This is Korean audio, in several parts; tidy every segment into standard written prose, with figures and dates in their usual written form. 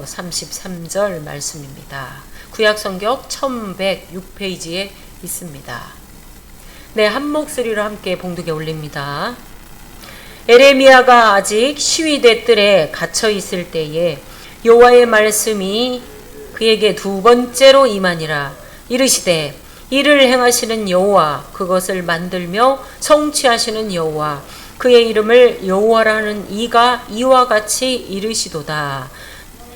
33절 말씀입니다. 구약성경 1106페이지에 있습니다. 네, 한 목소리로 함께 봉독에 올립니다. 에레미야가 아직 시위대 뜰에 갇혀 있을 때에 여호와의 말씀이 그에게 두 번째로 임하니라. 이르시되 이를 행하시는 여호와, 그것을 만들며 성취하시는 여호와, 그의 이름을 여호와라는 이가 이와 같이 이르시도다.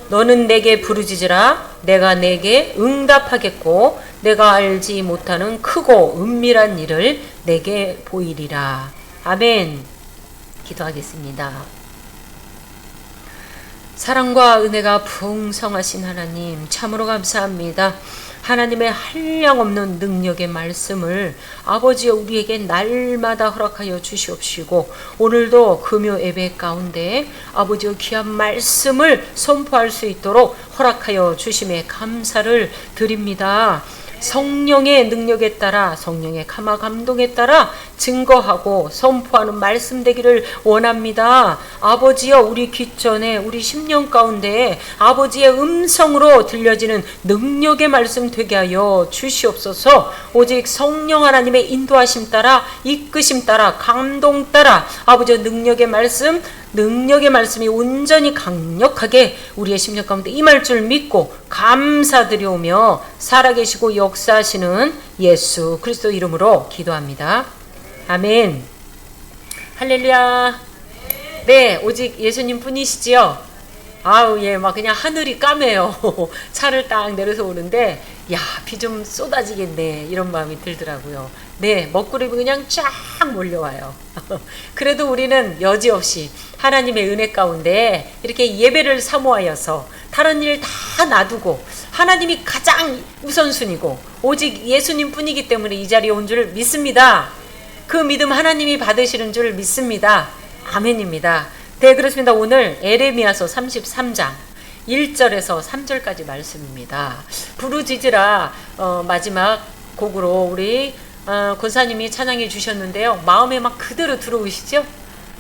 너는 내게 부르짖으라. 내가 내게 응답하겠고 내가 알지 못하는 크고 은밀한 일을 내게 보이리라. 아멘. 기도하겠습니다. 사랑과 은혜가 풍성하신 하나님, 참으로 감사합니다. 하나님의 한량없는 능력의 말씀을 아버지여 우리에게 날마다 허락하여 주시옵시고, 오늘도 금요 예배 가운데 아버지여 귀한 말씀을 선포할 수 있도록 허락하여 주심에 감사를 드립니다. 성령의 능력에 따라, 성령의 감화 감동에 따라 증거하고 선포하는 말씀 되기를 원합니다. 아버지여, 우리 귓전에, 우리 심령 가운데 아버지의 음성으로 들려지는 능력의 말씀 되게 하여 주시옵소서. 오직 성령 하나님의 인도하심 따라, 이끄심 따라, 감동 따라 아버지의 능력의 말씀이 온전히 강력하게 우리의 심령 가운데 임할 줄 믿고 감사드리오며 살아계시고 역사하시는 예수 그리스도 이름으로 기도합니다. 아멘. 할렐루야. 네, 오직 예수님 뿐이시지요. 아우, 예, 막 그냥 하늘이 까매요. 차를 딱 내려서 오는데, 야, 비 좀 쏟아지겠네, 이런 마음이 들더라고요. 네, 먹구름이 그냥 쫙 몰려와요. 그래도 우리는 여지없이 하나님의 은혜 가운데 이렇게 예배를 사모하여서 다른 일 다 놔두고 하나님이 가장 우선순위고 오직 예수님 뿐이기 때문에 이 자리에 온 줄 믿습니다. 그 믿음 하나님이 받으시는 줄 믿습니다. 아멘입니다. 네, 그렇습니다. 오늘 에레미야서 33장 1절에서 3절까지 말씀입니다. 부르짖으라 마지막 곡으로 우리 권사님이 찬양해 주셨는데요. 마음에 막 그대로 들어오시죠?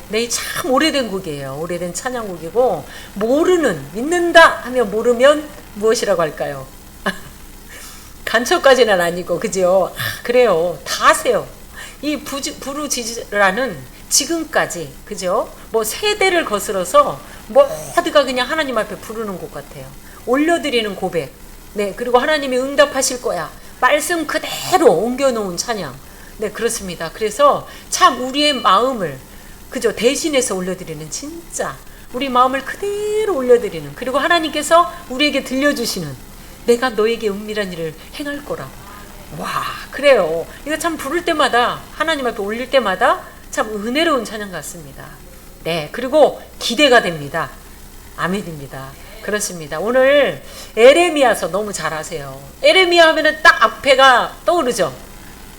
네, 참 오래된 곡이에요. 오래된 찬양곡이고, 믿는다 하면 모르면 무엇이라고 할까요? 간첩까지는 아니고, 그죠? 그래요. 다 아세요. 이 부르짖으라는 지금까지, 그죠? 뭐 세대를 거슬러서 모두가 그냥 하나님 앞에 부르는 곡 같아요. 올려드리는 고백. 네, 그리고 하나님이 응답하실 거야. 말씀 그대로 옮겨놓은 찬양. 네, 그렇습니다. 그래서 참 우리의 마음을, 그죠? 대신해서 올려드리는, 진짜 우리 마음을 그대로 올려드리는, 그리고 하나님께서 우리에게 들려주시는, 내가 너에게 은밀한 일을 행할 거라. 와, 그래요. 이거 참 부를 때마다, 하나님 앞에 올릴 때마다 참 은혜로운 찬양 같습니다. 네, 그리고 기대가 됩니다. 아멘입니다. 그렇습니다. 오늘 에레미야서 너무 잘 아세요. 에레미야 하면은 딱 앞에가 떠오르죠.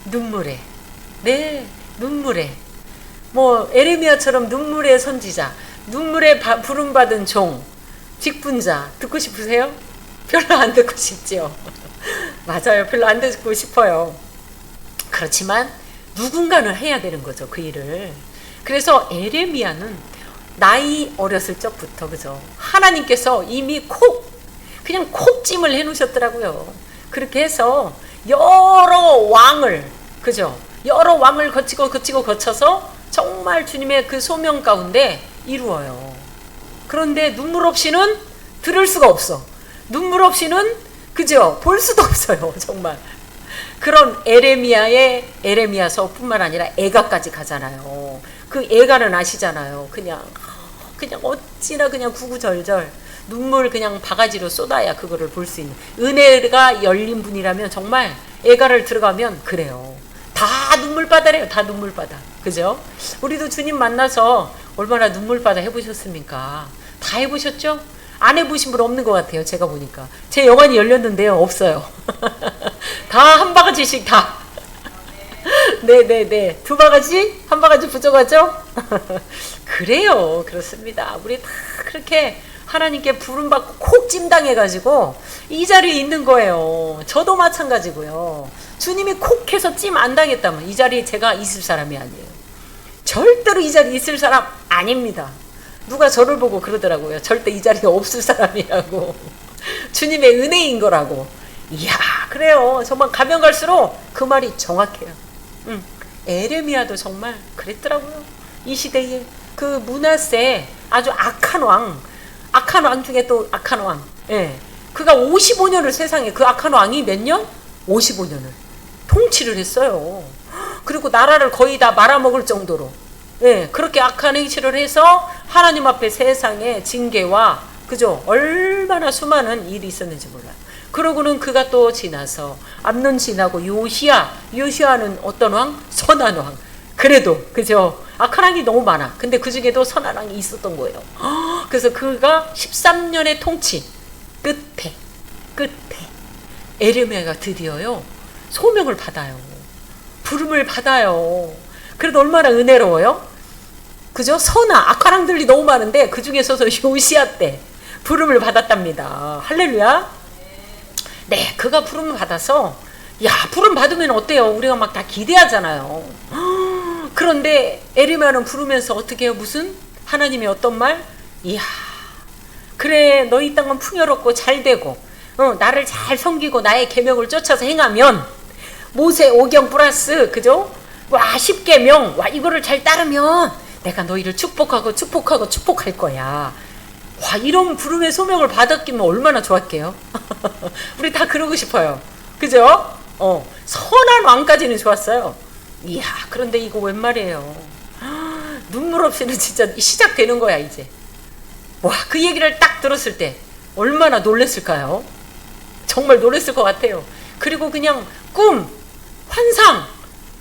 눈물에. 네, 눈물에. 뭐 에레미야처럼 눈물의 선지자, 눈물의 부름받은 종, 직분자 듣고 싶으세요? 별로 안 듣고 싶지요. 맞아요. 별로 안 듣고 싶어요. 그렇지만 누군가는 해야 되는 거죠, 그 일을. 그래서 에레미야는 나이 어렸을 적부터, 그죠? 하나님께서 이미 그냥 콕찜을 해 놓으셨더라고요. 그렇게 해서 여러 왕을, 그죠? 여러 왕을 거쳐서 정말 주님의 그 소명 가운데 이루어요. 그런데 눈물 없이는 들을 수가 없어. 눈물 없이는, 그죠? 볼 수도 없어요. 정말. 그런 에레미야서뿐만 아니라 애가까지 가잖아요. 그 애가는 아시잖아요. 그냥 어찌나 그냥 구구절절 눈물 그냥 바가지로 쏟아야 그거를 볼 수 있는, 은혜가 열린 분이라면 정말 애가를 들어가면 그래요. 다 눈물바다래요. 다 눈물바다. 그죠? 우리도 주님 만나서 얼마나 눈물바다 해보셨습니까? 다 해보셨죠? 안 해보신 분 없는 것 같아요. 제가 보니까. 제 영안이 열렸는데요. 없어요. 다 한 바가지씩 다. 네네네. 두 바가지? 한 바가지 부족하죠? 그래요. 그렇습니다. 우리 다 그렇게 하나님께 부름받고 콕 찜당해가지고 이 자리에 있는 거예요. 저도 마찬가지고요. 주님이 콕 해서 찜 안 당했다면 이 자리에 제가 있을 사람이 아니에요. 절대로 이 자리에 있을 사람 아닙니다. 누가 저를 보고 그러더라고요. 절대 이 자리에 없을 사람이라고. 주님의 은혜인 거라고. 이야, 그래요. 정말 가면 갈수록 그 말이 정확해요. 에레미야도 정말 그랬더라고요. 이 시대에 그 므낫세 아주 악한 왕 중에 또 악한 왕. 예. 그가 55년을 세상에 그 악한 왕이 몇 년? 55년을 통치를 했어요. 그리고 나라를 거의 다 말아먹을 정도로. 예, 그렇게 악한 행실을 해서 하나님 앞에 세상에 징계와 그죠? 얼마나 수많은 일이 있었는지 몰라요. 그러고는 그가 또 지나서 암논 지나고 요시야는 어떤 왕? 선한 왕. 그래도 그죠? 악한 왕이 너무 많아. 근데 그 중에도 선한 왕이 있었던 거예요. 그래서 그가 13년의 통치 끝에 에레미야가 드디어요 소명을 받아요. 부름을 받아요. 그래도 얼마나 은혜로워요? 그죠? 악한 왕들이 너무 많은데 그 중에서도 요시야 때 부름을 받았답니다. 할렐루야. 네, 그가 부름을 받아서 부름 받으면 어때요? 우리가 막 다 기대하잖아요. 그런데 에레미야는 부르면서 어떻게 해요? 무슨 하나님이 어떤 말? 그래, 너희 땅은 풍요롭고 잘되고 나를 잘 섬기고 나의 계명을 쫓아서 행하면 모세 오경 플러스 그죠? 10계명 이거를 잘 따르면 내가 너희를 축복할 거야. 이런 부름의 소명을 받았기면 얼마나 좋았게요. 우리 다 그러고 싶어요. 그죠? 선한 왕까지는 좋았어요. 그런데 이거 웬 말이에요. 눈물 없이는 진짜 시작되는 거야 이제. 그 얘기를 딱 들었을 때 얼마나 놀랬을까요? 정말 놀랬을 것 같아요. 그리고 그냥 꿈, 환상,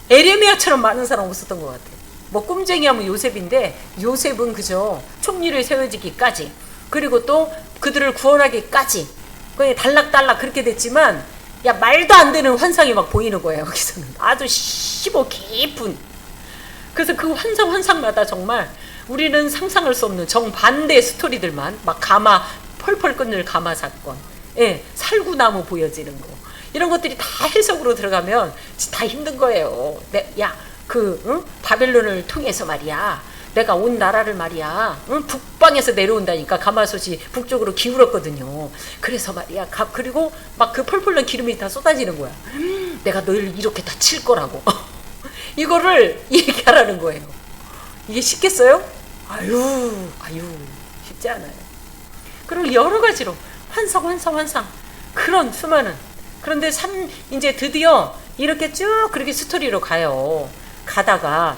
에레미야처럼 많은 사람 없었던 것 같아요. 꿈쟁이 하면 요셉인데 요셉은 그죠? 총리를 세워지기까지 그리고 또 그들을 구원하기까지 그냥 달락달락 그렇게 됐지만 말도 안 되는 환상이 막 보이는 거예요. 거기서는 아주 깊은. 그래서 그 환상마다 정말 우리는 상상할 수 없는 정반대 스토리들만 막 펄펄 끓는 가마 사건, 살구나무 보여지는 거 이런 것들이 다 해석으로 들어가면 다 힘든 거예요. 바벨론을 통해서 말이야. 내가 온 나라를 말이야. 북방에서 내려온다니까. 가마솥이 북쪽으로 기울었거든요. 그래서 말이야. 그리고 막 그 펄펄 난 기름이 다 쏟아지는 거야. 내가 너희를 이렇게 다 칠 거라고. 이거를 얘기하라는 거예요. 이게 쉽겠어요? 아유 쉽지 않아요. 그리고 여러 가지로 환상 그런 수많은. 그런데 이제 드디어 이렇게 쭉 그렇게 스토리로 가요. 가다가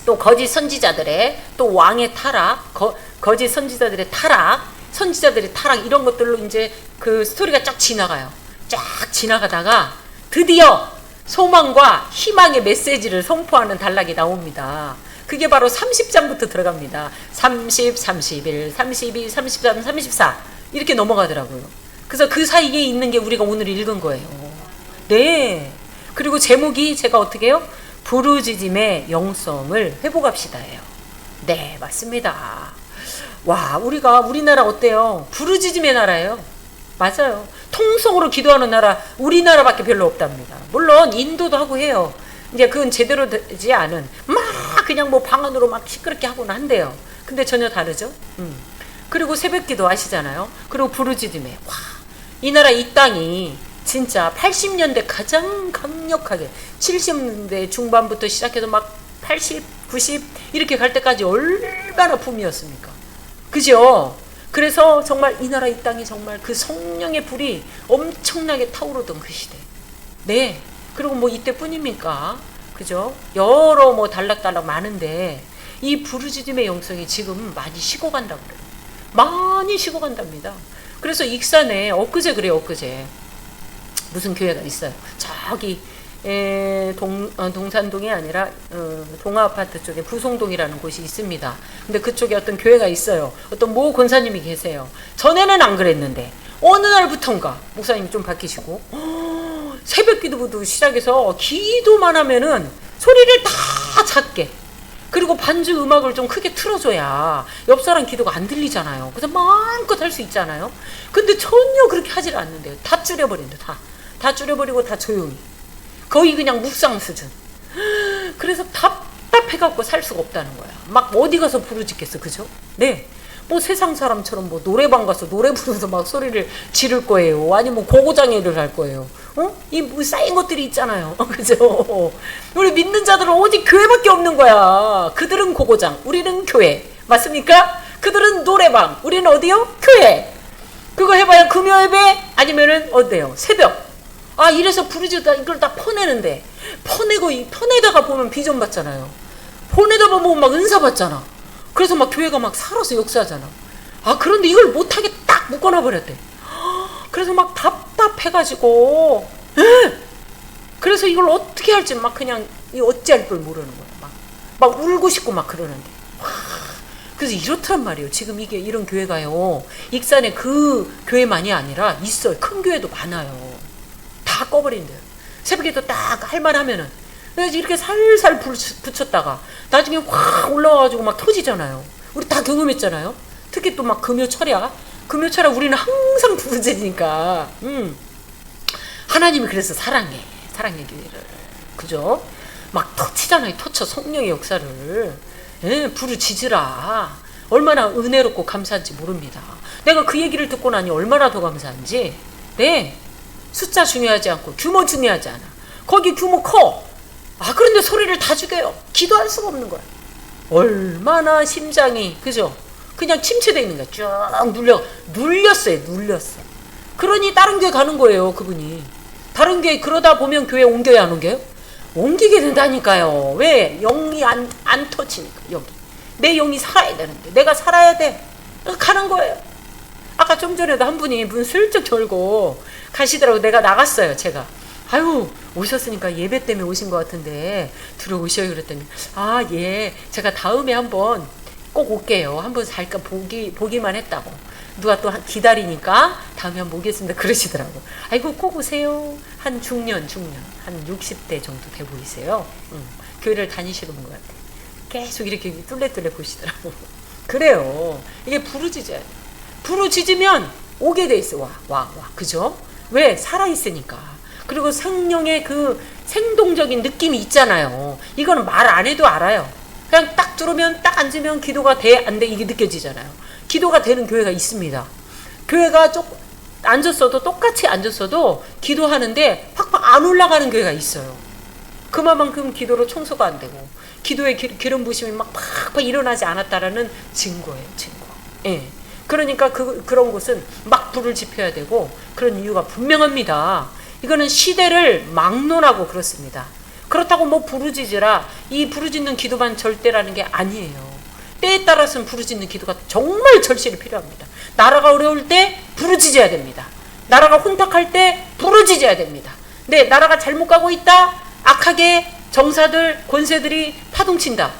또 거짓 선지자들의 또 왕의 타락, 거짓 선지자들의 타락 이런 것들로 이제 그 스토리가 쫙 지나가요. 쫙 지나가다가 드디어 소망과 희망의 메시지를 선포하는 단락이 나옵니다. 그게 바로 30장부터 들어갑니다. 30, 31, 32, 33, 34 이렇게 넘어가더라고요. 그래서 그 사이에 있는 게 우리가 오늘 읽은 거예요. 네. 그리고 제목이 제가 어떻게 해요? 부르짖음의 영성을 회복합시다예요. 네, 맞습니다. 우리나라 어때요? 부르짖음의 나라예요. 맞아요. 통성으로 기도하는 나라 우리나라밖에 별로 없답니다. 물론 인도도 하고 해요. 이제 그건 제대로 되지 않은 그냥 방 안으로 막 시끄럽게 하고는 한대요. 근데 전혀 다르죠. 그리고 새벽기도 아시잖아요. 그리고 부르짖음에 이 나라 이 땅이 진짜 80년대 가장 강력하게 70년대 중반부터 시작해서 막 80, 90 이렇게 갈 때까지 얼마나 붐이었습니까? 그죠? 그래서 정말 이 나라 이 땅이 정말 그 성령의 불이 엄청나게 타오르던 그 시대. 네. 그리고 이때뿐입니까? 그죠? 여러 달락달락 많은데 이 부르짖음의 영성이 지금 많이 식어간다고 그래요. 많이 식어간답니다. 그래서 익산에 엊그제 무슨 교회가 있어요. 저기 동산동이 아니라 동아아파트 쪽에 부송동이라는 곳이 있습니다. 근데 그쪽에 어떤 교회가 있어요. 어떤 모 권사님이 계세요. 전에는 안 그랬는데 어느 날부턴가 목사님이 좀 바뀌시고 새벽 기도부터 시작해서 기도만 하면은 소리를 다 작게 그리고 반주 음악을 좀 크게 틀어줘야 옆 사람 기도가 안 들리잖아요. 그래서 마음껏 할 수 있잖아요. 근데 전혀 그렇게 하질 않는데요. 다 줄여버린다. 다 줄여버리고 다 조용히. 거의 그냥 묵상 수준. 그래서 답답해갖고 살 수가 없다는 거야. 막 어디 가서 부르짖겠어, 그죠? 네. 뭐 세상 사람처럼 뭐 노래방 가서 노래 부르면서 막 소리를 지를 거예요. 아니면 고고장애를 할 거예요. 이 쌓인 것들이 있잖아요. 그죠? 우리 믿는 자들은 오직 교회밖에 없는 거야. 그들은 고고장, 우리는 교회. 맞습니까? 그들은 노래방, 우리는 어디요? 교회. 그거 해봐야 금요예배 아니면은 어때요? 새벽. 이래서 부르짖다 이걸 다 퍼내는데 퍼내다가 보면 비전 받잖아요. 퍼내다 보면 막 은사 받잖아. 그래서 막 교회가 막 살아서 역사하잖아. 그런데 이걸 못하게 딱 묶어놔 버렸대. 그래서 막 답답해가지고 그래서 이걸 어떻게 할지 막 그냥 어찌할 걸 모르는 거야. 막 울고 싶고 막 그러는데. 그래서 이렇단 말이에요. 지금 이게 이런 교회가요. 익산에 그 교회만이 아니라 있어요. 큰 교회도 많아요. 다 꺼버린대요. 새벽에도 딱 할만하면은. 그래서 이렇게 살살 붙였다가 나중에 확 올라와가지고 막 터지잖아요. 우리 다 경험했잖아요. 특히 또 막 금요철야 우리는 항상 부르짖으니까. 하나님이 그래서 사랑해 교회를. 그죠? 막 터치잖아요. 터쳐 성령의 역사를. 부르짖으라. 얼마나 은혜롭고 감사한지 모릅니다. 내가 그 얘기를 듣고 나니 얼마나 더 감사한지. 네. 숫자 중요하지 않고 규모 중요하지 않아. 거기 규모 커. 그런데 소리를 다 죽여요. 기도할 수가 없는 거야. 얼마나 심장이, 그죠? 그냥 침체되어 있는 거야. 쭉 눌렸어요. 그러니 다른 교회 가는 거예요, 그분이. 다른 교회 그러다 보면 교회 옮겨야 안 옮겨요? 옮기게 된다니까요. 왜? 영이 안 터치니까. 여기 내 영이 살아야 되는데 내가 살아야 돼. 가는 거예요. 아까 좀 전에도 한 분이 문 슬쩍 열고 가시더라고. 내가 나갔어요. 제가 오셨으니까 예배 때문에 오신 것 같은데 들어오셔요. 그랬더니 예, 제가 다음에 한번 꼭 올게요. 한번 잠깐 보기만 했다고. 누가 또 기다리니까 다음에 한번 오겠습니다. 그러시더라고. 꼭 오세요. 한 중년 한 60대 정도 돼 보이세요. 교회를 다니시는 분 같아. 계속 이렇게 뚫레뚫레 보시더라고. 그래요. 이게 부르짖으면 오게 돼 있어. 와. 그죠? 왜? 살아있으니까. 그리고 성령의 그 생동적인 느낌이 있잖아요. 이거는 말 안 해도 알아요. 그냥 딱 들으면 딱 앉으면 기도가 돼, 안 돼, 이게 느껴지잖아요. 기도가 되는 교회가 있습니다. 교회가 앉았어도 똑같이 앉았어도 기도하는데 팍팍 안 올라가는 교회가 있어요. 그만큼 기도로 청소가 안 되고 기도의 기름 부심이 막 팍팍 일어나지 않았다라는 증거예요. 증거. 예. 그러니까 그런 곳은 막 불을 지펴야 되고 그런 이유가 분명합니다. 이거는 시대를 막론하고 그렇습니다. 그렇다고 뭐 부르짖으라, 이 부르짖는 기도만 절대라는 게 아니에요. 때에 따라서는 부르짖는 기도가 정말 절실히 필요합니다. 나라가 어려울 때 부르짖어야 됩니다. 나라가 혼탁할 때 부르짖어야 됩니다. 네, 나라가 잘못 가고 있다, 악하게 정사들, 권세들이 파동친다,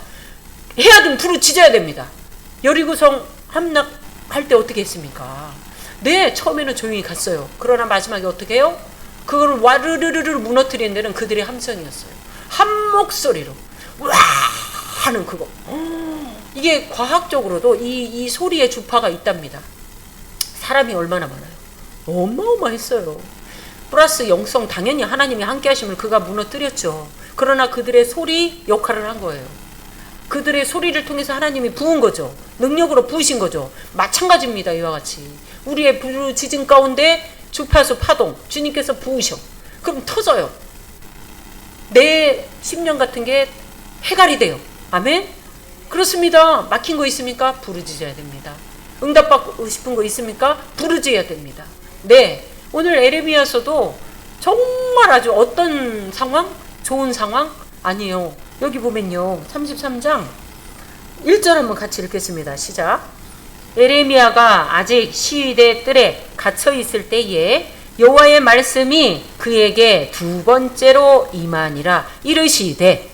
해야 되면 부르짖어야 됩니다. 여리고성 함락할 때 어떻게 했습니까? 네, 처음에는 조용히 갔어요. 그러나 마지막에 어떻게 해요? 그걸 와르르르르 무너뜨리는 데는 그들의 함성이었어요. 한 목소리로 와 하는 그거. 이게 과학적으로도 이 소리의 주파가 있답니다. 사람이 얼마나 많아요? 어마어마했어요. 플러스 영성, 당연히 하나님이 함께 하심을 그가 무너뜨렸죠. 그러나 그들의 소리 역할을 한 거예요. 그들의 소리를 통해서 하나님이 부은 거죠. 능력으로 부으신 거죠. 마찬가지입니다. 이와 같이 우리의 부르짖음 가운데 주파수 파동 주님께서 부으셔. 그럼 터져요. 내 심령 같은 게 해갈이 돼요. 아멘? 그렇습니다. 막힌 거 있습니까? 부르짖어야 됩니다. 응답받고 싶은 거 있습니까? 부르짖어야 됩니다. 네, 오늘 에레미야서도 정말 아주 어떤 상황? 좋은 상황? 아니에요. 여기 보면요, 33장 1절 한번 같이 읽겠습니다. 시작. 에레미야가 아직 시위대 뜰에 갇혀 있을 때에 여호와의 말씀이 그에게 두 번째로 임하니라. 이르시되,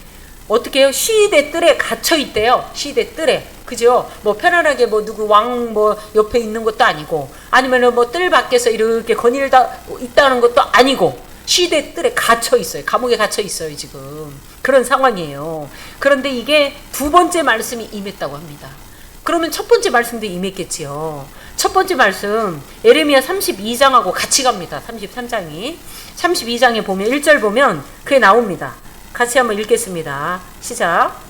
어떻게 해요? 시위대 뜰에 갇혀 있대요. 시위대 뜰에. 그죠? 뭐 편안하게 뭐 누구 왕 뭐 옆에 있는 것도 아니고, 아니면은 뭐 뜰 밖에서 이렇게 거닐다 있다는 것도 아니고, 시위대 뜰에 갇혀 있어요. 감옥에 갇혀 있어요. 지금 그런 상황이에요. 그런데 이게 두 번째 말씀이 임했다고 합니다. 그러면 첫 번째 말씀도 임했겠지요. 첫 번째 말씀 에레미야 32장하고 같이 갑니다. 33장이 32장에 보면 1절 보면 그게 나옵니다. 같이 한번 읽겠습니다. 시작.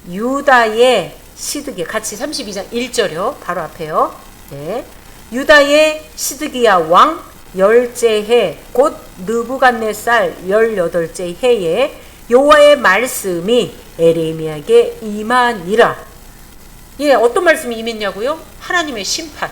유다의 시드기야. 같이 32장 1절이요. 바로 앞에요. 네. 유다의 시드기야 왕 열째 해 곧 느부갓네살 18째 해에 여호와의 말씀이 에레미야에게 임하니라. 예, 어떤 말씀이 임했냐고요? 하나님의 심판.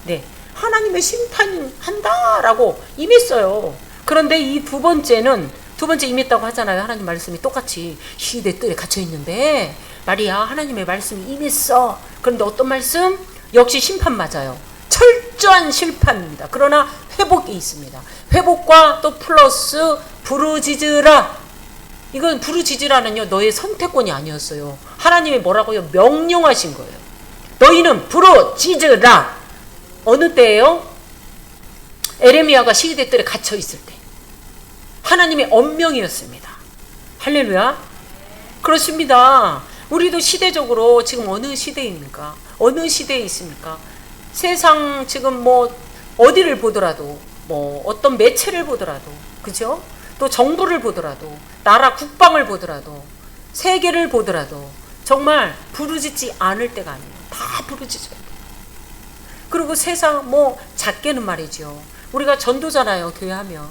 네, 하나님의 심판한다라고 임했어요. 그런데 이 두 번째 임했다고 하잖아요. 하나님 말씀이 똑같이 시대 뜰에 갇혀 있는데 말이야, 하나님의 말씀이 임했어. 그런데 어떤 말씀? 역시 심판 맞아요. 철저한 심판입니다. 그러나 회복이 있습니다. 회복과 또 플러스 부르짖으라. 이건 부르짖으라는요, 너의 선택권이 아니었어요. 하나님이 뭐라고요? 명령하신 거예요. 너희는 부르짖으라. 어느 때예요? 에레미야가 시대 뜰에 갇혀 있을 때. 하나님의 엄명이었습니다. 할렐루야. 그렇습니다. 우리도 시대적으로 지금 어느 시대입니까? 어느 시대에 있습니까? 세상 지금 뭐 어디를 보더라도, 뭐 어떤 매체를 보더라도, 그죠? 또 정부를 보더라도, 나라 국방을 보더라도, 세계를 보더라도 정말 부르짖지 않을 때가 아니에요. 다 부르짖어야 돼요. 그리고 세상 뭐 작게는 말이죠. 우리가 전도잖아요. 교회하면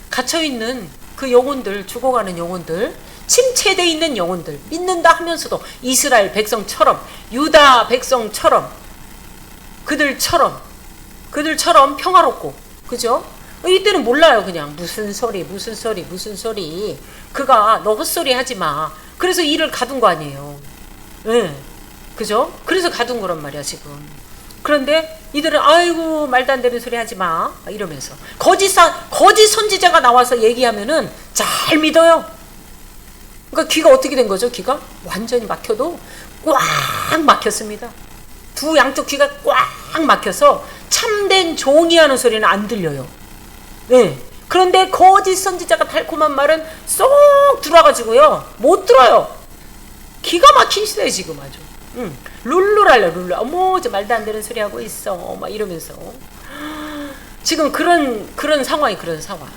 갇혀있는 그 영혼들, 죽어가는 영혼들, 침체되어 있는 영혼들, 믿는다 하면서도 이스라엘 백성처럼, 유다 백성처럼, 그들처럼 평화롭고, 그죠? 이때는 몰라요. 그냥 무슨 소리. 그가 너 헛소리 하지 마. 그래서 일을 가둔 거 아니에요. 네. 그죠? 그래서 가둔 거란 말이야 지금. 그런데 이들은 아이고 말도 안 되는 소리 하지 마 이러면서 거짓 선지자가 나와서 얘기하면은 잘 믿어요. 그러니까 귀가 어떻게 된 거죠? 귀가 완전히 막혀도 꽉 막혔습니다. 두 양쪽 귀가 꽉 막혀서 참된 종이 하는 소리는 안 들려요. 네. 그런데 거짓 선지자가 달콤한 말은 쏙 들어와가지고요 못 들어요. 기가 막힌 시대에 지금 아주. 룰루랄라 룰루. 어머 저 말도 안 되는 소리 하고 있어. 막 이러면서 지금 그런 상황이 그런 상황.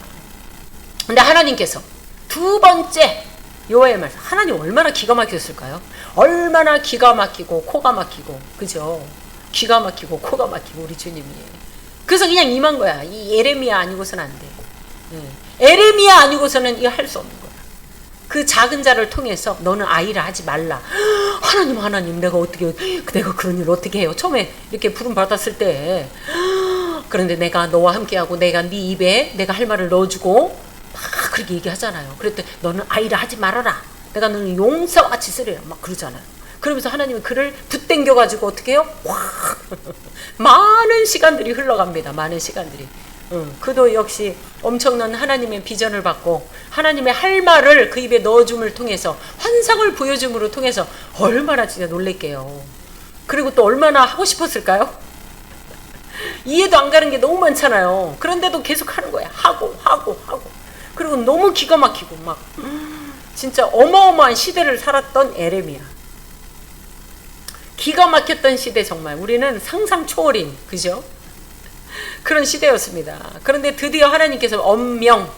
근데 하나님께서 두 번째 여호와의 말씀. 하나님 얼마나 기가 막혔을까요? 얼마나 기가 막히고 코가 막히고, 그죠? 기가 막히고 코가 막히고 우리 주님이. 그래서 그냥 임한 거야. 이 에레미야 아니고서는 안 돼. 에레미야 아니고서는 이거 할 수 없는 거야. 그 작은 자를 통해서 너는 아이라 하지 말라. 하나님 내가 그런 일 어떻게 해요? 처음에 이렇게 부름 받았을 때. 그런데 내가 너와 함께하고 내가 네 입에 내가 할 말을 넣어주고 막 그렇게 얘기하잖아요. 그랬더니 너는 아이라 하지 말아라. 내가 너는 용사와 같이 쓰리라. 막 그러잖아요. 그러면서 하나님은 그를 붙당겨가지고 어떻게 해요? 확 많은 시간들이 흘러갑니다. 많은 시간들이. 그도 역시 엄청난 하나님의 비전을 받고 하나님의 할 말을 그 입에 넣어줌을 통해서 환상을 보여줌으로 통해서 얼마나 진짜 놀랄게요. 그리고 또 얼마나 하고 싶었을까요? 이해도 안 가는 게 너무 많잖아요. 그런데도 계속 하는 거야. 하고 그리고 너무 기가 막히고 막 진짜 어마어마한 시대를 살았던 에레미야. 기가 막혔던 시대. 정말 우리는 상상 초월인, 그죠? 그런 시대였습니다. 그런데 드디어 하나님께서 엄명.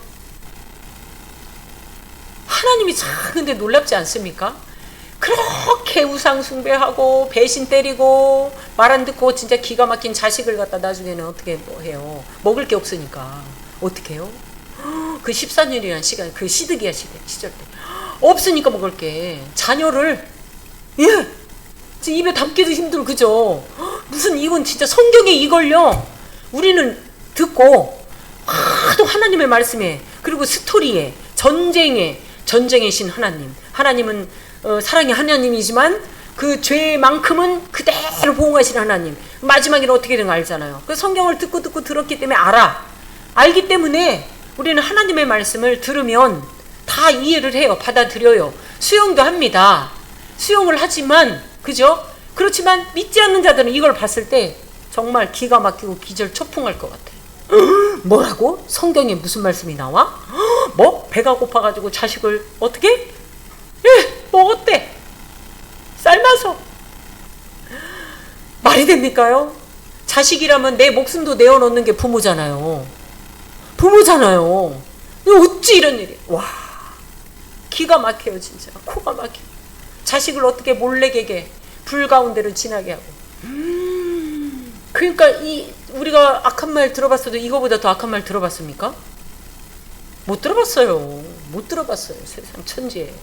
하나님이 참 근데 놀랍지 않습니까? 그렇게 우상 숭배하고 배신 때리고 말 안 듣고 진짜 기가 막힌 자식을 갖다 나중에는 어떻게 해요? 먹을 게 없으니까 어떻게 해요? 그 14년이라는 시간, 그 시드기야 시절 때 없으니까 먹을 게 자녀를 입에 담기도 힘들고, 그죠? 무슨 이건 진짜 성경에 이걸요 우리는 듣고 하도 하나님의 말씀에, 그리고 스토리에, 전쟁의 신 하나님은 사랑의 하나님이지만 그 죄만큼은 그대로 보호하시는 하나님. 마지막에는 어떻게 된 거 알잖아요. 그 성경을 듣고 들었기 때문에 알기 때문에 우리는 하나님의 말씀을 들으면 다 이해를 해요. 받아들여요. 수용도 합니다. 수용을 하지만, 그죠? 그렇지만 믿지 않는 자들은 이걸 봤을 때 정말 기가 막히고 기절초풍할 것 같아요. 뭐라고? 성경에 무슨 말씀이 나와? 뭐? 배가 고파가지고 자식을 어떻게? 먹었대. 삶아서. 말이 됩니까요? 자식이라면 내 목숨도 내어놓는 게 부모잖아요. 어찌 이런 일이. 와, 기가 막혀요 진짜. 코가 막혀. 자식을 어떻게 몰래게게 불 가운데로 지나게 하고. 그러니까 우리가 악한 말 들어봤어도 이거보다 더 악한 말 들어봤습니까? 못 들어봤어요. 못 들어봤어요. 세상 천지에.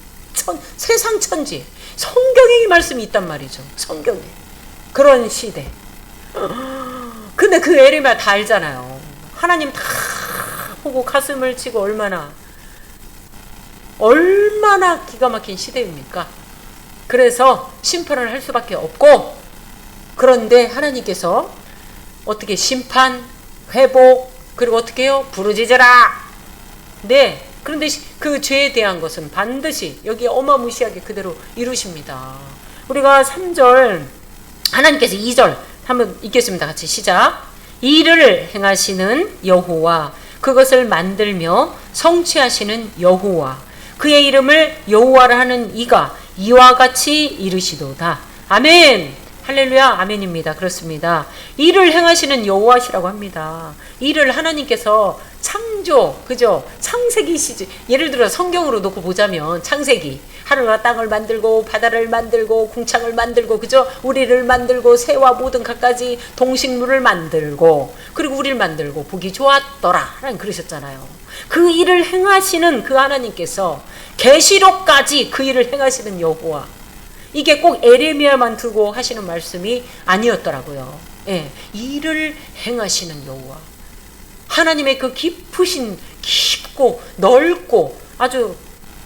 세상 천지. 성경에 이 말씀이 있단 말이죠. 성경에. 그런 시대. 근데 그 에레미야 다 알잖아요. 하나님 다 보고 가슴을 치고 얼마나 기가 막힌 시대입니까? 그래서 심판을 할 수밖에 없고, 그런데 하나님께서 어떻게 심판, 회복, 그리고 어떻게 해요? 부르짖으라. 네. 그런데 그 죄에 대한 것은 반드시 여기 어마무시하게 그대로 이루십니다. 우리가 3절, 하나님께서 2절 한번 읽겠습니다. 같이 시작. 일을 행하시는 여호와, 그것을 만들며 성취하시는 여호와, 그의 이름을 여호와라 하는 이가 이와 같이 이르시도다. 아멘. 할렐루야. 아멘입니다. 그렇습니다. 일을 행하시는 여호와시라고 합니다. 일을 하나님께서 창조, 그죠? 창세기시지. 예를 들어 성경으로 놓고 보자면 창세기, 하늘과 땅을 만들고 바다를 만들고 궁창을 만들고, 그죠? 우리를 만들고 새와 모든 갖가지 동식물을 만들고, 그리고 우리를 만들고 보기 좋았더라 라는 그러셨잖아요. 그 일을 행하시는 그 하나님께서 계시록까지 그 일을 행하시는 여호와, 이게 꼭 에레미야만 두고 하시는 말씀이 아니었더라고요. 예, 일을 행하시는 여호와, 하나님의 그 깊고 넓고 아주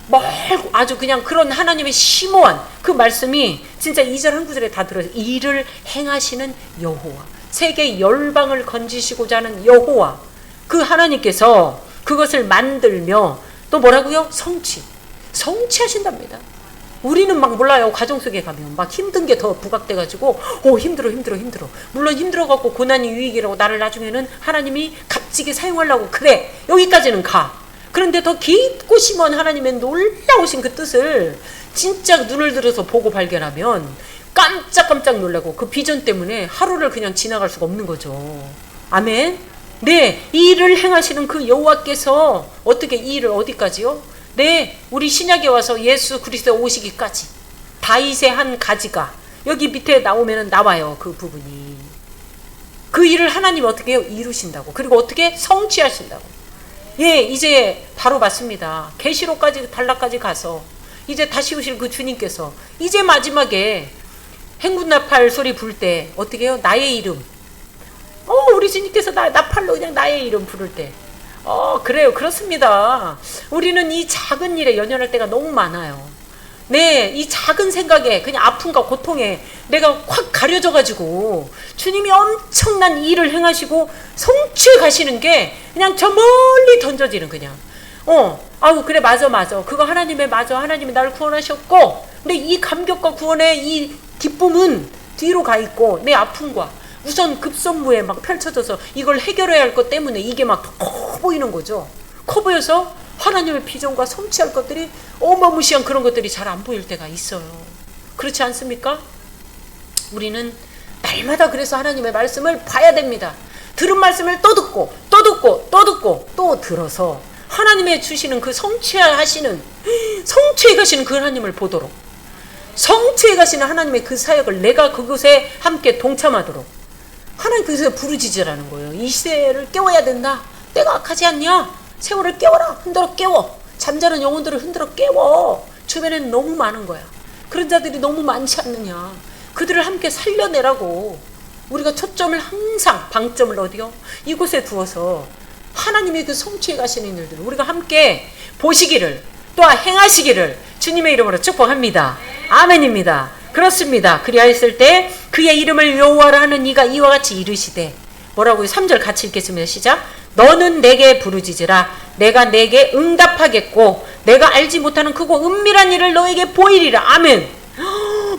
멀고 아주 그냥 그런 하나님의 심오한 그 말씀이 진짜 2절 한 구절에 다 들어있어요. 일을 행하시는 여호와, 세계 열방을 건지시고자 하는 여호와, 그 하나님께서 그것을 만들며 또 뭐라고요? 성취하신답니다. 우리는 막 몰라요. 가정 속에 가면 막 힘든 게 더 부각돼가지고 힘들어. 물론 힘들어갖고 고난이 유익이라고 나를 나중에는 하나님이 값지게 사용하려고 그래. 여기까지는 가. 그런데 더 깊고 심한 하나님의 놀라우신 그 뜻을 진짜 눈을 들어서 보고 발견하면 깜짝 놀라고 그 비전 때문에 하루를 그냥 지나갈 수가 없는 거죠. 아멘. 네, 이 일을 행하시는 그 여호와께서 어떻게 이 일을 어디까지요? 네, 우리 신약에 와서 예수 그리스도 오시기까지 다윗의 한 가지가 여기 밑에 나와요. 그 부분이. 그 일을 하나님 어떻게 해요? 이루신다고. 그리고 어떻게 성취하신다고. 예, 이제 바로 맞습니다. 계시록까지 단락까지 가서 이제 다시 오실 그 주님께서 이제 마지막에 행군나팔 소리 불 때 어떻게 해요? 나의 이름. 우리 주님께서 나팔로 그냥 나의 이름 부를 때. 그래요. 그렇습니다. 우리는 이 작은 일에 연연할 때가 너무 많아요. 네, 이 작은 생각에 그냥 아픔과 고통에 내가 확 가려져가지고 주님이 엄청난 일을 행하시고 성취해 가시는 게 그냥 저 멀리 던져지는 그냥. 그래, 맞아. 그거 하나님이 나를 구원하셨고, 근데 이 감격과 구원의 이 기쁨은 뒤로 가 있고 내 아픔과 우선 급선무에 막 펼쳐져서 이걸 해결해야 할 것 때문에 이게 막 커 보이는 거죠. 커 보여서 하나님의 비전과 성취할 것들이 어마무시한 그런 것들이 잘 안 보일 때가 있어요. 그렇지 않습니까? 우리는 날마다 그래서 하나님의 말씀을 봐야 됩니다. 들은 말씀을 또 듣고 또 들어서 하나님의 주시는 그 성취해 가시는 그 하나님을 보도록, 성취해 가시는 하나님의 그 사역을 내가 그곳에 함께 동참하도록 하나님께서 부르짖으라는 거예요. 이 시대를 깨워야 된다. 때가 악하지 않냐? 세월을 깨워라. 흔들어 깨워. 잠자는 영혼들을 흔들어 깨워. 주변에는 너무 많은 거야. 그런 자들이 너무 많지 않느냐. 그들을 함께 살려내라고. 우리가 초점을 항상, 방점을 어디요? 이곳에 두어서 하나님의 그 성취해 가시는 일들을 우리가 함께 보시기를, 또한 행하시기를 주님의 이름으로 축복합니다. 아멘입니다. 그렇습니다. 그리하였을 때 그의 이름을 여호와라 하는 이가 이와 같이 이르시되, 뭐라고요? 3절 같이 읽겠습니다. 시작. 너는 내게 부르짖으라. 내가 내게 응답하겠고 내가 알지 못하는 크고 은밀한 일을 너에게 보이리라. 아멘.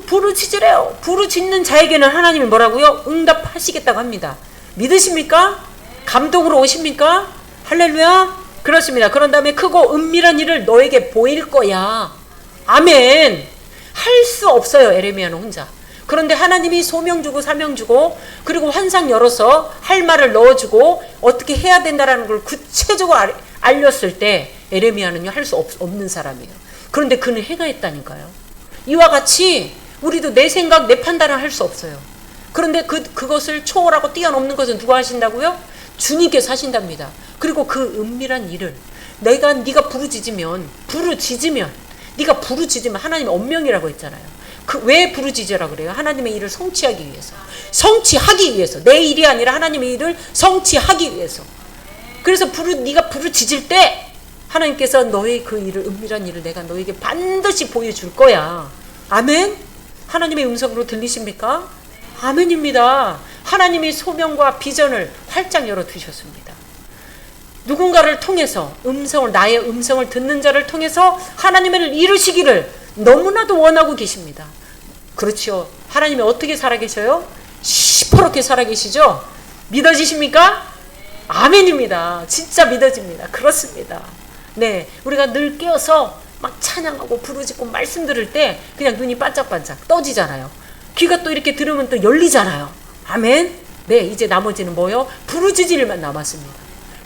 부르짖으래요. 부르짖는 자에게는 하나님이 뭐라고요? 응답하시겠다고 합니다. 믿으십니까? 감동으로 오십니까? 할렐루야. 그렇습니다. 그런 다음에 크고 은밀한 일을 너에게 보일 거야. 아멘. 할 수 없어요. 에레미야는 혼자. 그런데 하나님이 소명 주고 사명 주고 그리고 환상 열어서 할 말을 넣어주고 어떻게 해야 된다라는 걸 구체적으로 알렸을 때 에레미야는요 할 수 없는 사람이에요. 그런데 그는 행하였다니까요. 이와 같이 우리도 내 생각, 내 판단을 할 수 없어요. 그런데 그것을 초월하고 뛰어넘는 것은 누가 하신다고요? 주님께서 하신답니다. 그리고 그 은밀한 일을 네가 부르짖으면 하나님의 언명이라고 했잖아요. 왜 부르짖으라 그래요? 하나님의 일을 성취하기 위해서. 내 일이 아니라 하나님의 일을 성취하기 위해서. 그래서 네가 부르짖을 때 하나님께서 너의 그 일을, 은밀한 일을 내가 너에게 반드시 보여줄 거야. 아멘? 하나님의 음성으로 들리십니까? 아멘입니다. 하나님이 소명과 비전을 활짝 열어두셨습니다. 누군가를 통해서 나의 음성을 듣는 자를 통해서 하나님의 일을 이루시기를 너무나도 원하고 계십니다. 그렇죠. 하나님이 어떻게 살아계셔요? 시퍼렇게 살아계시죠? 믿어지십니까? 아멘입니다. 진짜 믿어집니다. 그렇습니다. 네, 우리가 늘 깨어서 막 찬양하고 부르짖고 말씀 들을 때 그냥 눈이 반짝반짝 떠지잖아요. 귀가 또 이렇게 들으면 또 열리잖아요. 아멘. 네, 이제 나머지는 뭐요? 부르짖을 일만 남았습니다.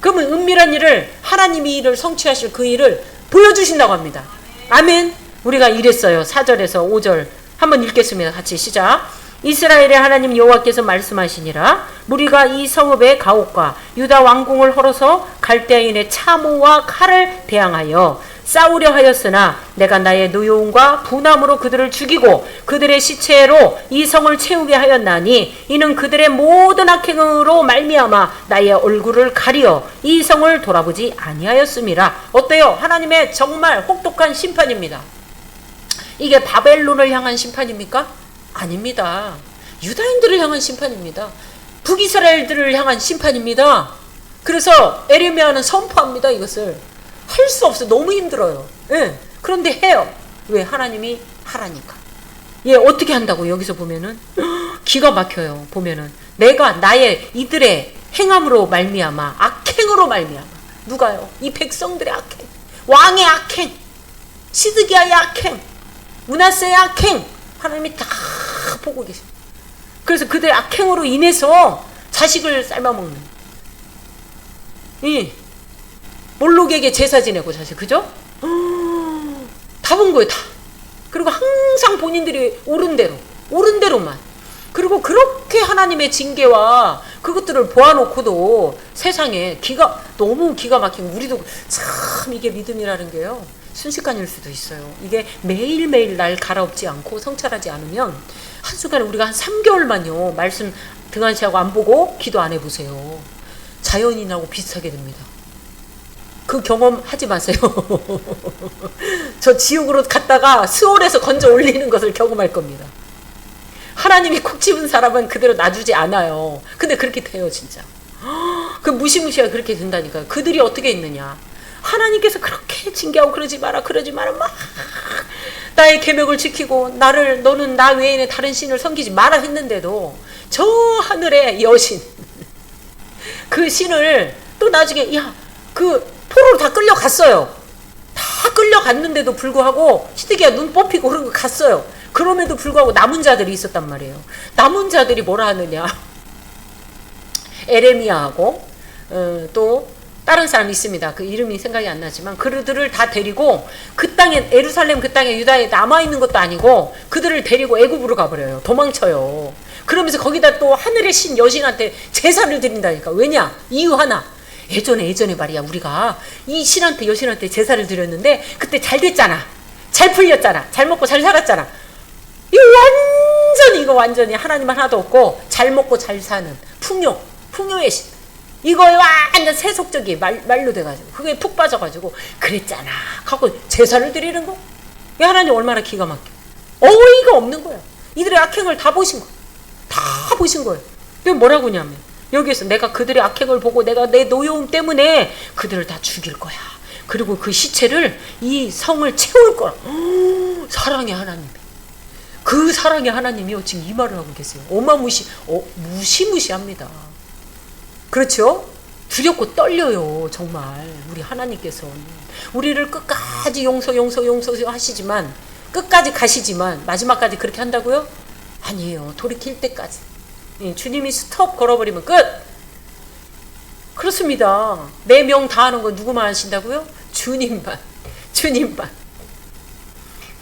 그러면 은밀한 일을, 하나님이 일을 성취하실 그 일을 보여주신다고 합니다. 아멘. 우리가 이랬어요. 4절에서 5절 한번 읽겠습니다. 같이 시작. 이스라엘의 하나님 여호와께서 말씀하시니라. 무리가 이 성읍의 가옥과 유다 왕궁을 헐어서 갈대아인의 차모와 칼을 대항하여 싸우려 하였으나 내가 나의 노여움과 분함으로 그들을 죽이고 그들의 시체로 이 성을 채우게 하였나니 이는 그들의 모든 악행으로 말미암아 나의 얼굴을 가리어 이 성을 돌아보지 아니하였음이라. 어때요? 하나님의 정말 혹독한 심판입니다. 이게 바벨론을 향한 심판입니까? 아닙니다. 유다인들을 향한 심판입니다. 북이스라엘들을 향한 심판입니다. 그래서 에레미야는 선포합니다. 이것을 할 수 없어요. 너무 힘들어요. 예. 그런데 해요. 왜? 하나님이 하라니까. 예, 어떻게 한다고 여기서 보면은 기가 막혀요. 보면은 내가 나의 이들의 행함으로 말미암아, 악행으로 말미암아. 누가요? 이 백성들의 악행, 왕의 악행, 시드기야의 악행, 므낫세의 악행, 하나님이 다 보고 계십니다. 그래서 그들의 악행으로 인해서 자식을 삶아먹는, 이 몰록에게 제사 지내고 자식, 그죠? 다 본 거예요, 다. 그리고 항상 본인들이 옳은 대로만. 그리고 그렇게 하나님의 징계와 그것들을 보아놓고도 세상에 너무 기가 막히고, 우리도 참 이게 믿음이라는 게요, 순식간일 수도 있어요. 이게 매일매일 날 갈아엎지 않고 성찰하지 않으면 한순간에 우리가 한 3개월만요 말씀 등한시하고 안 보고 기도 안 해보세요. 자연인하고 비슷하게 됩니다. 그 경험 하지 마세요. 저 지옥으로 갔다가 스월에서 건져 올리는 것을 경험할 겁니다. 하나님이 콕 집은 사람은 그대로 놔주지 않아요. 근데 그렇게 돼요, 진짜. 그 무시무시하게 그렇게 된다니까요. 그들이 어떻게 있느냐. 하나님께서 그렇게 징계하고 그러지 마라 막 나의 계명을 지키고 너는 나 외에는 다른 신을 섬기지 마라 했는데도 저 하늘의 여신, 그 신을 또 나중에 그 포로로 다 끌려갔어요. 다 끌려갔는데도 불구하고 시드기야 눈 뽑히고 그런 거 갔어요. 그럼에도 불구하고 남은 자들이 있었단 말이에요. 남은 자들이 뭐라 하느냐. 에레미야하고 또 다른 사람이 있습니다. 그 이름이 생각이 안 나지만 그들을 다 데리고 그 땅에, 예루살렘 그 땅에 유다에 남아있는 것도 아니고 그들을 데리고 애굽으로 가버려요. 도망쳐요. 그러면서 거기다 또 하늘의 신 여신한테 제사를 드린다니까. 왜냐? 이유 하나. 예전에 말이야, 우리가 이 신한테, 여신한테 제사를 드렸는데 그때 잘 됐잖아. 잘 풀렸잖아. 잘 먹고 잘 살았잖아. 이거 완전히 하나님 하나도 없고 잘 먹고 잘 사는 풍요의 신. 이거에 완전 세속적이 말로 돼가지고 그게 푹 빠져가지고 그랬잖아 하고 제사를 드리는 거. 이 하나님 얼마나 기가 막혀. 어이가 없는 거야. 이들의 악행을 다 보신 거야. 다 보신 거예요. 이게 뭐라고 하냐면 여기에서 내가 그들의 악행을 보고 내가 내 노여움 때문에 그들을 다 죽일 거야. 그리고 그 시체를 이 성을 채울 거야. 사랑의 하나님. 그 사랑의 하나님이요 지금 이 말을 하고 계세요. 무시무시합니다. 그렇죠? 두렵고 떨려요. 정말 우리 하나님께서 우리를 끝까지 용서 하시지만, 끝까지 가시지만 마지막까지 그렇게 한다고요? 아니에요. 돌이킬 때까지. 주님이 스톱 걸어버리면 끝. 그렇습니다. 내 명 다하는 건 누구만 하신다고요? 주님만.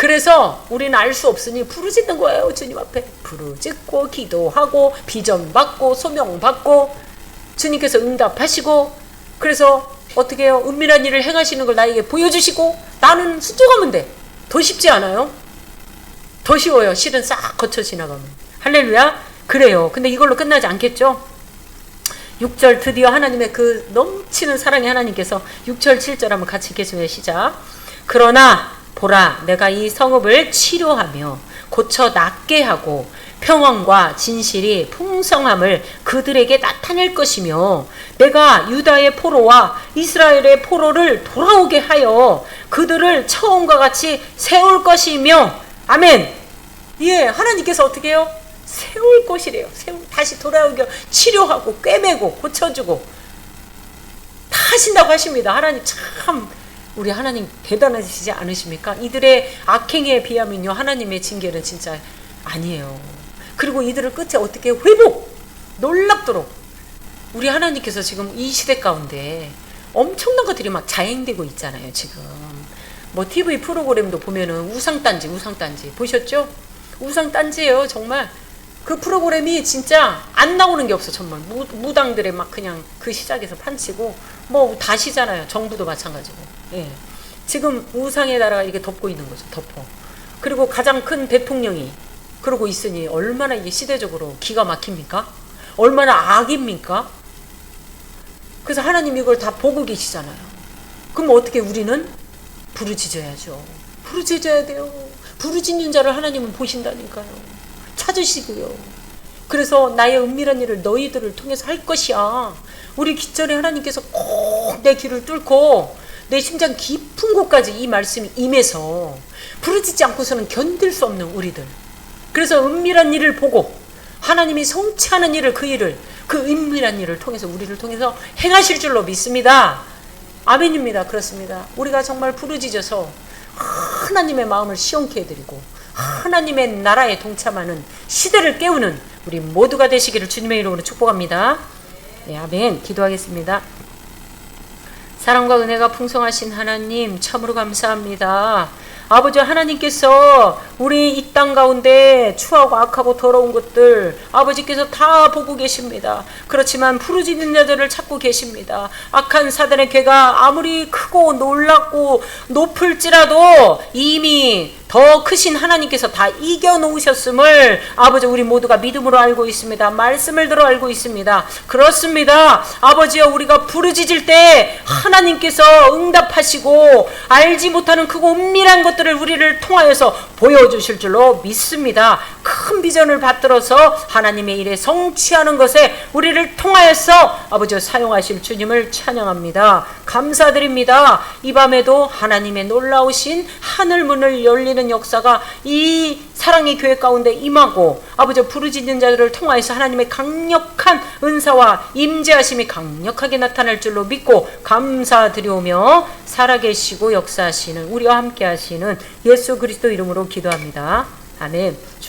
그래서 우리는 알 수 없으니 부르짖는 거예요. 주님 앞에 부르짖고 기도하고 비전 받고 소명 받고 주님께서 응답하시고, 그래서 어떻게 해요? 은밀한 일을 행하시는 걸 나에게 보여주시고 나는 순종하면 돼. 더 쉽지 않아요? 더 쉬워요. 실은 싹 거쳐 지나가면. 할렐루야. 그래요. 근데 이걸로 끝나지 않겠죠? 6절 드디어 하나님의 그 넘치는 사랑의 하나님께서 6절 7절 한번 같이 계속해 시작. 그러나 보라, 내가 이 성읍을 치료하며 고쳐 낫게 하고 평안과 진실이 풍성함을 그들에게 나타낼 것이며, 내가 유다의 포로와 이스라엘의 포로를 돌아오게 하여 그들을 처음과 같이 세울 것이며. 아멘. 예, 하나님께서 어떻게 해요? 세울 것이래요. 다시 돌아오게 치료하고 꿰매고 고쳐주고 다 하신다고 하십니다. 하나님 참, 우리 하나님 대단하시지 않으십니까? 이들의 악행에 비하면요, 하나님의 징계는 진짜 아니에요. 그리고 이들을 끝에 어떻게 회복, 놀랍도록 우리 하나님께서 지금 이 시대 가운데 엄청난 것들이 막 자행되고 있잖아요. 지금 뭐 TV 프로그램도 보면은 우상단지 보셨죠? 우상단지예요. 정말 그 프로그램이 진짜 안 나오는 게 없어. 정말 무당들의 막 그냥 그 시작에서 판치고 뭐 다시잖아요. 정부도 마찬가지고. 예. 지금 우상의 나라가 이게 덮고 있는 거죠. 덮어. 그리고 가장 큰 대통령이 그러고 있으니 얼마나 이게 시대적으로 기가 막힙니까? 얼마나 악입니까? 그래서 하나님 이걸 다 보고 계시잖아요. 그럼 어떻게 우리는 부르짖어야죠. 부르짖어야 돼요. 부르짖는 자를 하나님은 보신다니까요. 찾으시고요. 그래서 나의 은밀한 일을 너희들을 통해서 할 것이야. 우리 기절에 하나님께서 꼭 내 귀를 뚫고 내 심장 깊은 곳까지 이 말씀이 임해서 부르짖지 않고서는 견딜 수 없는 우리들. 그래서 은밀한 일을 보고 하나님이 성취하는 일을, 그 일을, 그 은밀한 일을 통해서 우리를 통해서 행하실 줄로 믿습니다. 아멘입니다. 그렇습니다. 우리가 정말 부르짖어서 하나님의 마음을 시원케 해드리고 하나님의 나라에 동참하는, 시대를 깨우는 우리 모두가 되시기를 주님의 이름으로 축복합니다. 네, 아멘. 기도하겠습니다. 사랑과 은혜가 풍성하신 하나님, 참으로 감사합니다. 아버지 하나님께서 우리 이 땅 가운데 추하고 악하고 더러운 것들 아버지께서 다 보고 계십니다. 그렇지만 부르짖는 자들을 찾고 계십니다. 악한 사단의 괴가 아무리 크고 놀랍고 높을지라도 이미 더 크신 하나님께서 다 이겨놓으셨음을 아버지 우리 모두가 믿음으로 알고 있습니다. 말씀을 들어 알고 있습니다. 그렇습니다. 아버지여, 우리가 부르짖을 때 하나님께서 응답하시고 알지 못하는 크고 은밀한 것들을 우리를 통하여서 보여주실 줄로 믿습니다. 큰 비전을 받들어서 하나님의 일에 성취하는 것에 우리를 통하여서 아버지여 사용하실 주님을 찬양합니다. 감사드립니다. 이 밤에도 하나님의 놀라우신 하늘문을 열리는 역사가 이 사랑의 교회 가운데 임하고 아버지 부르짖는 자들을 통하여서 하나님의 강력한 은사와 임재하심이 강력하게 나타날 줄로 믿고 감사드리오며 살아계시고 역사하시는 우리와 함께 하시는 예수 그리스도 이름으로 기도합니다. 아멘.